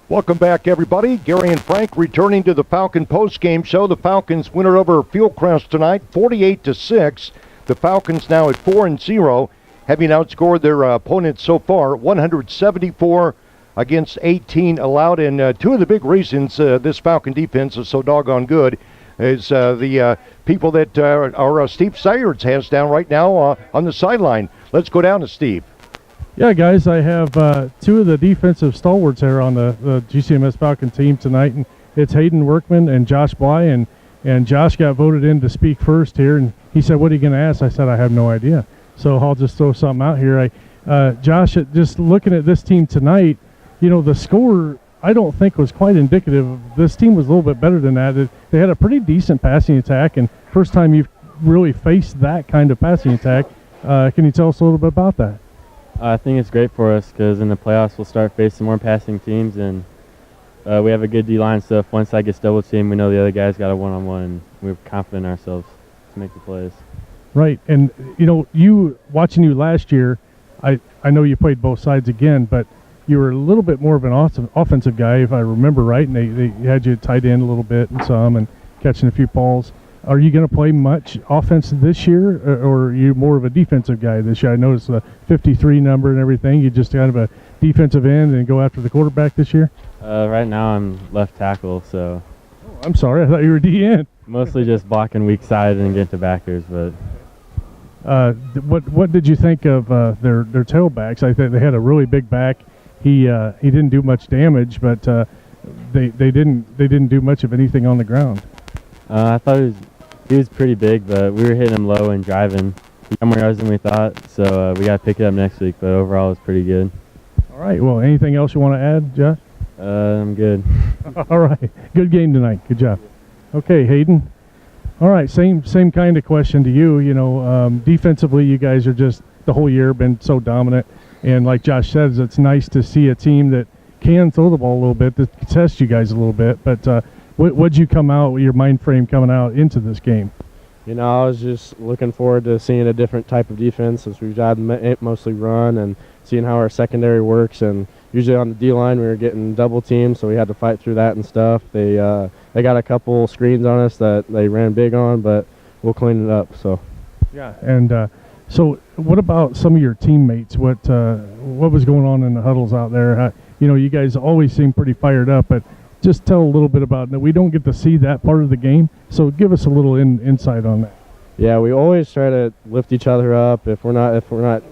Welcome back, everybody. Gary and Frank returning to the Falcon postgame show. The Falcons win it over Fieldcrest tonight, 48-6. The Falcons now at 4-0, having outscored their opponents so far, 174 against 18 allowed. And two of the big reasons this Falcon defense is so doggone good is the people that our Steve Salyards has down right now on the sideline. Let's go down to Steve. Yeah, guys, I have two of the defensive stalwarts here on the GCMS Falcon team tonight, and it's Hayden Workman and Josh Bleich, and Josh got voted in to speak first here, and he said, "What are you going to ask?" I said, "I have no idea." So I'll just throw something out here. Josh, just looking at this team tonight, the score I don't think was quite indicative of this team was a little bit better than that. They had a pretty decent passing attack, and first time you've really faced that kind of passing attack. Can you tell us a little bit about that? I think it's great for us because in the playoffs we'll start facing more passing teams, and we have a good D-line, so if one side gets double teamed, we know the other guy's got a one-on-one, and we're confident in ourselves to make the plays. Right, and you watching you last year, I know you played both sides again, but you were a little bit more of an offensive guy, if I remember right, and they had you tight end a little bit and catching a few balls. Are you going to play much offense this year, or are you more of a defensive guy this year? I noticed the 53 number and everything. You just kind of a defensive end and go after the quarterback this year? Right now I'm left tackle, so. Oh, I'm sorry. I thought you were D-end. Mostly just blocking weak side and getting to backers, but. What did you think of their tailbacks? I think they had a really big back. He didn't do much damage, but they didn't do much of anything on the ground. I thought he was pretty big, but we were hitting him low and driving. He got more yards than we thought, so we got to pick it up next week, but overall it was pretty good. All right. Well, anything else you want to add, Josh? I'm good. All right. Good game tonight. Good job. Okay, Hayden. All right, same kind of question to you. Defensively, you guys are just the whole year been so dominant, and like Josh says, it's nice to see a team that can throw the ball a little bit, to test you guys a little bit, but what'd you come out with your mind frame coming out into this game? I was just looking forward to seeing a different type of defense since we've had mostly run, and seeing how our secondary works. And usually on the D-line we were getting double teamed, so we had to fight through that and stuff. They got a couple screens on us that they ran big on, but we'll clean it up. So yeah. And so what about some of your teammates? What was going on in the huddles out there? You guys always seem pretty fired up, but just tell a little bit about it. We don't get to see that part of the game, so give us a little insight on that. Yeah, we always try to lift each other up. If we're not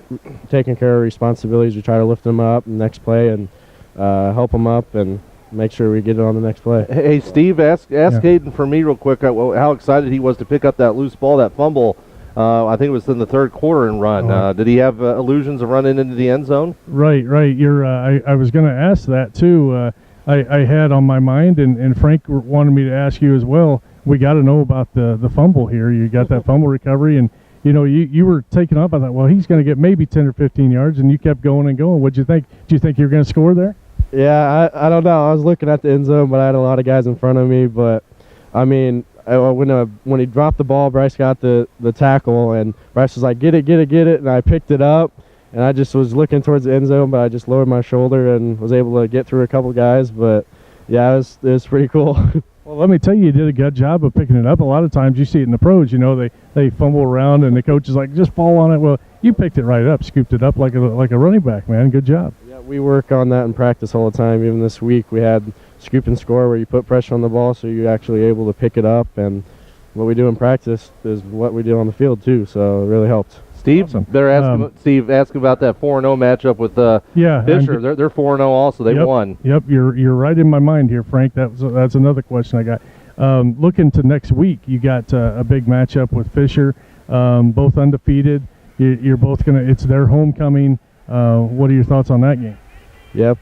taking care of responsibilities, we try to lift them up in the next play and help them up and make sure we get it on the next play. Hey Steve, ask Hayden for me real quick how excited he was to pick up that loose ball, that fumble. I think it was in the third quarter and run. Did he have illusions of running into the end zone? Right. You're. I was going to ask that too. I had on my mind, and Frank wanted me to ask you as well. We got to know about the fumble here. You got that fumble recovery, and you were taken up. I thought, well, he's going to get maybe 10 or 15 yards, and you kept going and going. What'd you think? Do you think you were going to score there? Yeah, I don't know. I was looking at the end zone, but I had a lot of guys in front of me. But I mean, when he dropped the ball, Bryce got the tackle, and Bryce was like, "Get it," and I picked it up. And I just was looking towards the end zone, but I just lowered my shoulder and was able to get through a couple guys. But, yeah, it was pretty cool. Well, let me tell you did a good job of picking it up. A lot of times you see it in the pros, they fumble around, and the coach is like, just fall on it. Well, you picked it right up, scooped it up like a running back, man. Good job. Yeah, we work on that in practice all the time. Even this week we had scoop and score where you put pressure on the ball so you're actually able to pick it up. And what we do in practice is what we do on the field, too, so it really helped. Steve, awesome. They're asking Steve, ask about that 4-0 matchup with Fisher. They're 4-0 also. They won. Yep, you're right in my mind here, Frank. That's another question I got. Looking to next week, you got a big matchup with Fisher, both undefeated. You're both it's their homecoming. What are your thoughts on that game? Yep,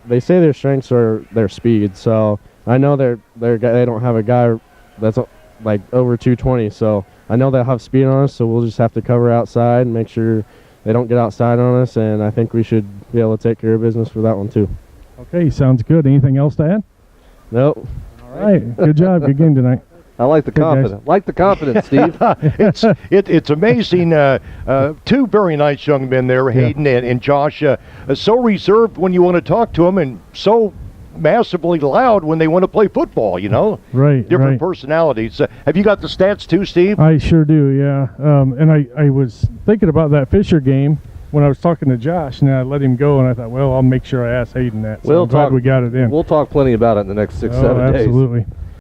they say their strengths are their speed. So I know they don't have a guy that's like over 220. So I know they'll have speed on us, so we'll just have to cover outside and make sure they don't get outside on us, and I think we should be able to take care of business for that one too. Okay, sounds good. Anything else to add? Nope. All right, good job. Good game tonight. I like the confidence. Like the confidence, Steve. It's amazing. Two very nice young men there, Hayden and Josh. So reserved when you want to talk to them, and so massively loud when they want to play football, you know? Right. Different personalities. Have you got the stats too, Steve? I sure do, yeah. And I was thinking about that Fisher game when I was talking to Josh, and I let him go, and I thought, well, I'll make sure I ask Hayden that. So I'm glad we got it in. We'll talk plenty about it in the next 6-7 days. Absolutely.